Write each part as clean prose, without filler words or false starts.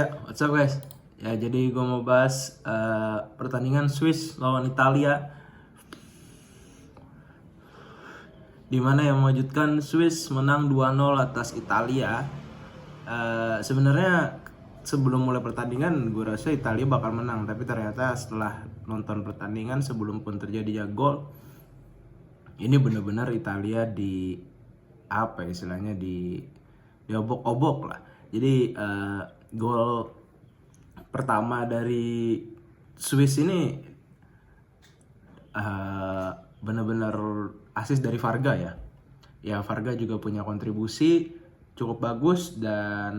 What's up guys? Ya jadi gue mau bahas pertandingan Swiss lawan Italia, di mana yang mewujudkan Swiss menang 2-0 atas Italia. Sebenarnya sebelum mulai pertandingan gue rasa Italia bakal menang, tapi ternyata setelah nonton pertandingan sebelum pun terjadinya gol, ini benar-benar Italia di apa ya, istilahnya di obok-obok lah. Jadi gol pertama dari Swiss ini benar-benar asis dari Varga ya. Ya Varga juga punya kontribusi cukup bagus, dan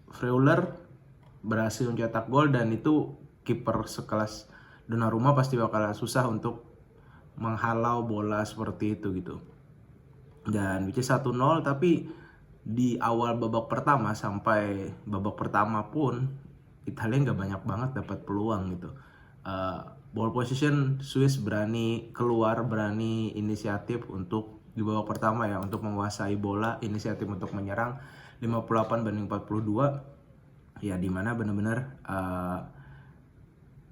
Freuler berhasil mencetak gol, dan itu kiper sekelas Donnarumma pasti bakal susah untuk menghalau bola seperti itu gitu. Dan which is 1-0, tapi di awal babak pertama sampai babak pertama pun Italia nggak banyak banget dapat peluang gitu. Ball position Swiss berani keluar, berani inisiatif untuk di babak pertama ya, untuk menguasai bola, inisiatif untuk menyerang 58-42 ya, dimana benar-benar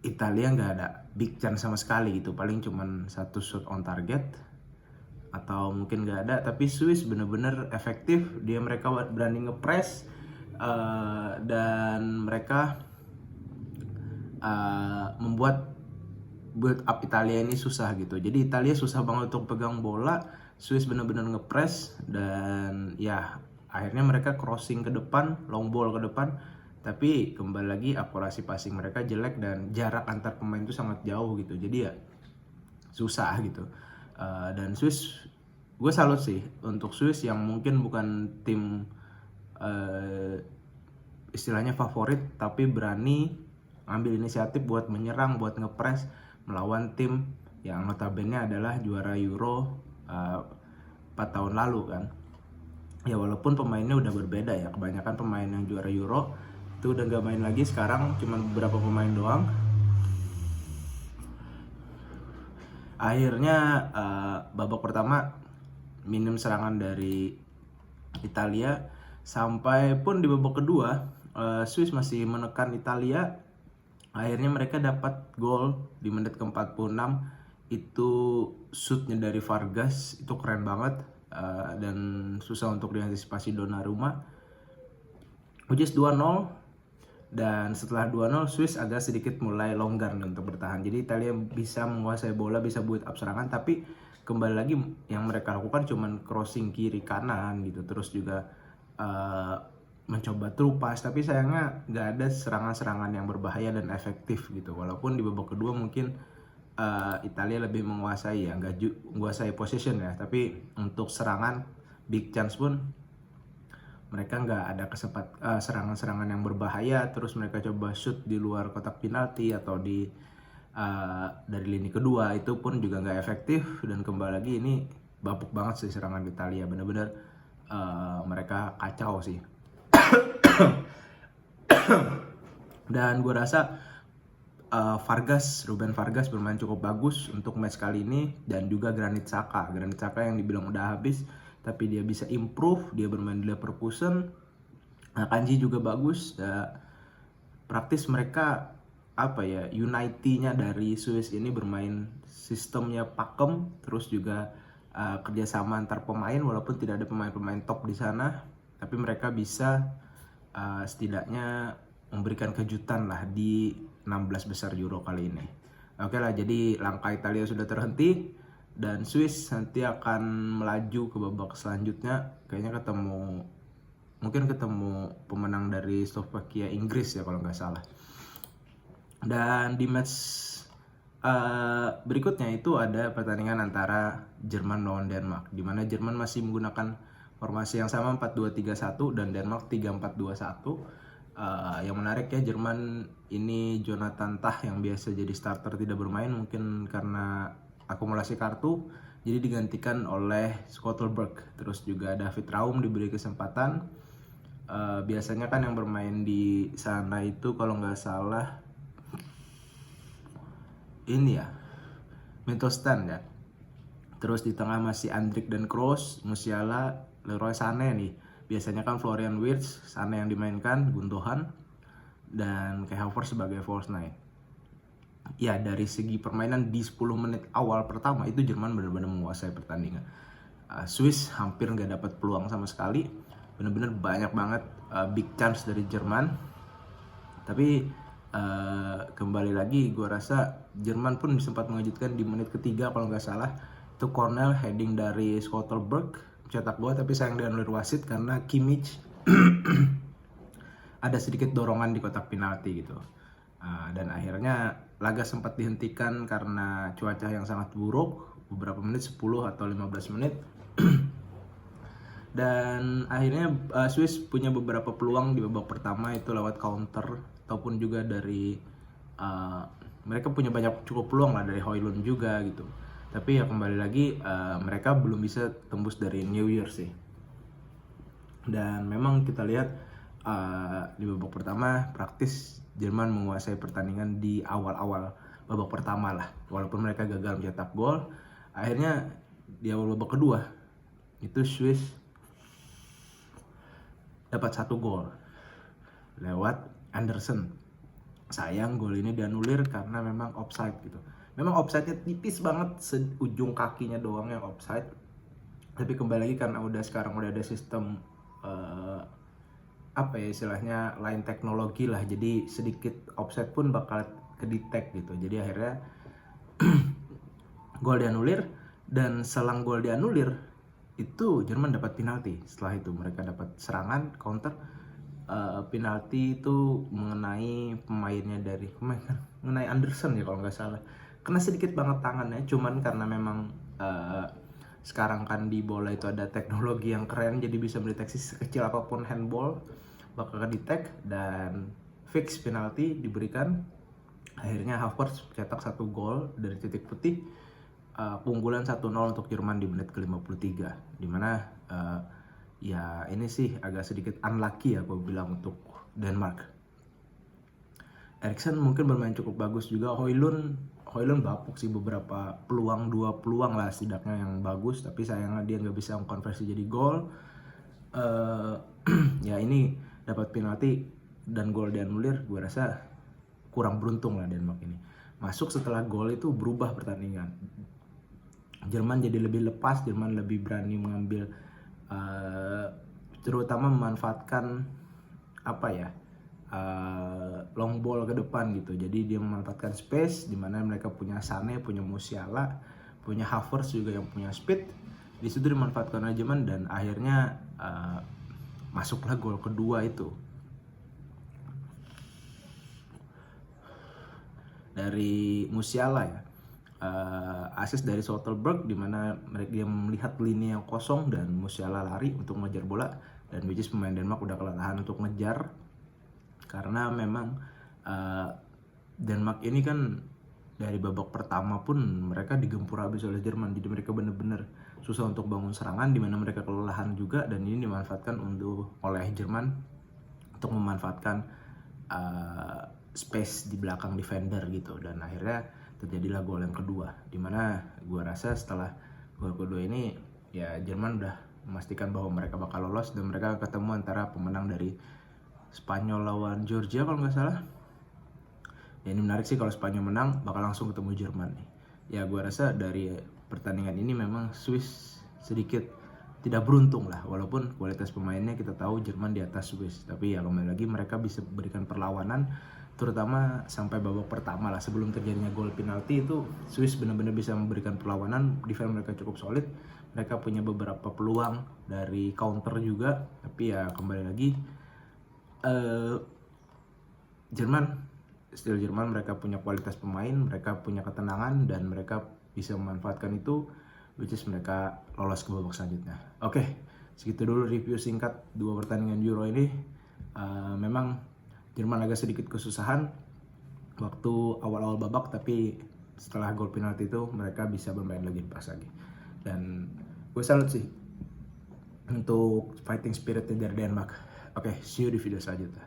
Italia nggak ada big chance sama sekali gitu, paling cuman satu shot on target atau mungkin nggak ada. Tapi Swiss bener-bener efektif, mereka berani ngepress, dan mereka membuat build up Italia ini susah gitu. Jadi Italia susah banget untuk pegang bola, Swiss bener-bener ngepress, dan ya akhirnya mereka crossing ke depan, long ball ke depan, tapi kembali lagi akurasi passing mereka jelek dan jarak antar pemain itu sangat jauh gitu. Jadi ya susah gitu. Dan Swiss, gue salut sih untuk Swiss yang mungkin bukan tim istilahnya favorit, tapi berani ambil inisiatif buat menyerang, buat ngepres melawan tim yang notabene adalah juara Euro 4 tahun lalu kan. Ya walaupun pemainnya udah berbeda ya, kebanyakan pemain yang juara Euro itu udah gak main lagi, sekarang cuma beberapa pemain doang. Akhirnya babak pertama minim serangan dari Italia, sampai pun di babak kedua Swiss masih menekan Italia. Akhirnya mereka dapat gol di menit ke-46, itu shootnya dari Vargas, itu keren banget, dan susah untuk diantisipasi Donnarumma. Which is 2-0. Dan setelah 2-0 Swiss agak sedikit mulai longgar nih untuk bertahan. Jadi Italia bisa menguasai bola, bisa build up serangan, tapi kembali lagi yang mereka lakukan cuman crossing kiri kanan gitu, terus juga mencoba through pass, tapi sayangnya nggak ada serangan-serangan yang berbahaya dan efektif gitu. Walaupun di babak kedua mungkin Italia lebih menguasai ya, nggak menguasai possession ya, tapi untuk serangan big chance pun mereka nggak ada serangan-serangan yang berbahaya. Terus mereka coba shoot di luar kotak penalti atau dari lini kedua, itu pun juga nggak efektif. Dan kembali lagi ini bapuk banget sih serangan Italia, bener-bener mereka kacau sih. Dan gue rasa Ruben Vargas bermain cukup bagus untuk match kali ini, dan juga Granit Xhaka yang dibilang udah habis, tapi dia bisa improve, dia bermain di Leverkusen. Kanji juga bagus. Praktis mereka apa ya, unity-nya dari Swiss ini bermain sistemnya pakem, terus juga kerjasama antar pemain. Walaupun tidak ada pemain-pemain top di sana, tapi mereka bisa setidaknya memberikan kejutan lah di 16 besar Euro kali ini. Oke lah, jadi langkah Italia sudah terhenti, dan Swiss nanti akan melaju ke babak selanjutnya. Kayaknya mungkin ketemu pemenang dari Slovakia Inggris ya kalau nggak salah. Dan di match berikutnya itu ada pertandingan antara Jerman lawan Denmark, di mana Jerman masih menggunakan formasi yang sama 4-2-3-1 dan Denmark 3-4-2-1. Yang menarik ya, Jerman ini Jonathan Tah yang biasa jadi starter tidak bermain, mungkin karena akumulasi kartu, jadi digantikan oleh Scottelberg. Terus juga David Raum diberi kesempatan. Biasanya kan yang bermain di sana itu kalau nggak salah ini ya, Mittelstand ya. Terus di tengah masih Andrik dan Kroos, Musiala, Leroy Sané nih. Biasanya kan Florian Wirtz, Sané yang dimainkan, Gundogan. dan Kai Havertz sebagai false nine. Ya, dari segi permainan di 10 menit awal pertama itu Jerman benar-benar menguasai pertandingan. Swiss hampir nggak dapat peluang sama sekali, benar-benar banyak banget big chance dari Jerman. Tapi kembali lagi gue rasa Jerman pun sempat mengejutkan di menit ketiga kalau nggak salah, itu corner heading dari Schlotterberg cetak gol, tapi sayang dianulir wasit karena Kimmich ada sedikit dorongan di kotak penalti gitu. Dan akhirnya laga sempat dihentikan karena cuaca yang sangat buruk beberapa menit, 10 atau 15 menit. Dan akhirnya Swiss punya beberapa peluang di babak pertama itu lewat counter ataupun juga dari mereka punya banyak cukup peluang lah dari Højlund juga gitu. Tapi ya kembali lagi mereka belum bisa tembus dari New Year sih. Dan memang kita lihat di babak pertama praktis Jerman menguasai pertandingan di awal-awal babak pertama lah. Walaupun mereka gagal mencetak gol, akhirnya di awal babak kedua itu Swiss dapat 1 gol lewat Anderson. Sayang gol ini dianulir karena memang offside gitu. Memang offside-nya tipis banget, ujung kakinya doang yang offside. Tapi kembali lagi karena sekarang udah ada sistem apa ya istilahnya lain teknologi lah, jadi sedikit offset pun bakal ke-detect gitu. Jadi akhirnya gol dianulir, dan selang gol dianulir itu Jerman dapat penalti. Setelah itu mereka dapat serangan counter penalti itu mengenai pemainnya mengenai Anderson ya kalau nggak salah. Kena sedikit banget tangannya, cuman karena memang sekarang kan di bola itu ada teknologi yang keren, jadi bisa mendeteksi sekecil apapun handball bakal ke-detect dan fix penalti diberikan. Akhirnya Havertz cetak 1 gol dari titik putih, keunggulan 1-0 untuk Jerman di menit ke-53, dimana ya ini sih agak sedikit unlucky ya gue bilang untuk Denmark. Eriksen mungkin bermain cukup bagus juga. Højlund bapuk sih, beberapa peluang, 2 peluang lah setidaknya yang bagus, tapi sayangnya dia nggak bisa mengkonversi jadi gol. Ya ini dapat penalti dan gol dianulir, gue rasa kurang beruntung lah Denmark ini. Masuk setelah gol itu berubah pertandingan. Jerman jadi lebih lepas, Jerman lebih berani mengambil terutama memanfaatkan long ball ke depan gitu. Jadi dia memanfaatkan space di mana mereka punya Sané, punya Musiala, punya Havertz juga yang punya speed. Di situ dimanfaatkan oleh Jerman dan akhirnya masuklah gol kedua itu dari Musiala ya. Assist dari Schlotterberg di mana dia melihat lini yang kosong dan Musiala lari untuk mengejar bola, dan which is pemain Denmark udah kelelahan untuk ngejar karena memang Denmark ini kan dari babak pertama pun mereka digempur habis oleh Jerman, jadi mereka benar-benar susah untuk bangun serangan, di mana mereka kelelahan juga, dan ini dimanfaatkan oleh Jerman untuk memanfaatkan space di belakang defender gitu, dan akhirnya terjadilah gol yang kedua, dimana gue rasa setelah gol kedua ini ya Jerman udah memastikan bahwa mereka bakal lolos, dan mereka ketemu antara pemenang dari Spanyol lawan Georgia kalau nggak salah. Ya ini menarik sih, kalau Spanyol menang bakal langsung ketemu Jerman nih. Ya gue rasa dari pertandingan ini memang Swiss sedikit tidak beruntung lah, walaupun kualitas pemainnya kita tahu Jerman di atas Swiss, tapi ya kembali lagi mereka bisa berikan perlawanan, terutama sampai babak pertama lah sebelum terjadinya gol penalti itu Swiss benar-benar bisa memberikan perlawanan. Defense mereka cukup solid, mereka punya beberapa peluang dari counter juga, tapi ya kembali lagi Jerman mereka punya kualitas pemain, mereka punya ketenangan, dan mereka bisa memanfaatkan itu, which is mereka lolos ke babak selanjutnya. Oke, segitu dulu review singkat 2 pertandingan Euro ini. Memang Jerman agak sedikit kesusahan waktu awal-awal babak, tapi setelah gol penalti itu mereka bisa bermain lebih pas lagi. Dan gue salut sih untuk fighting spiritnya dari Denmark. Oke, see you di video selanjutnya.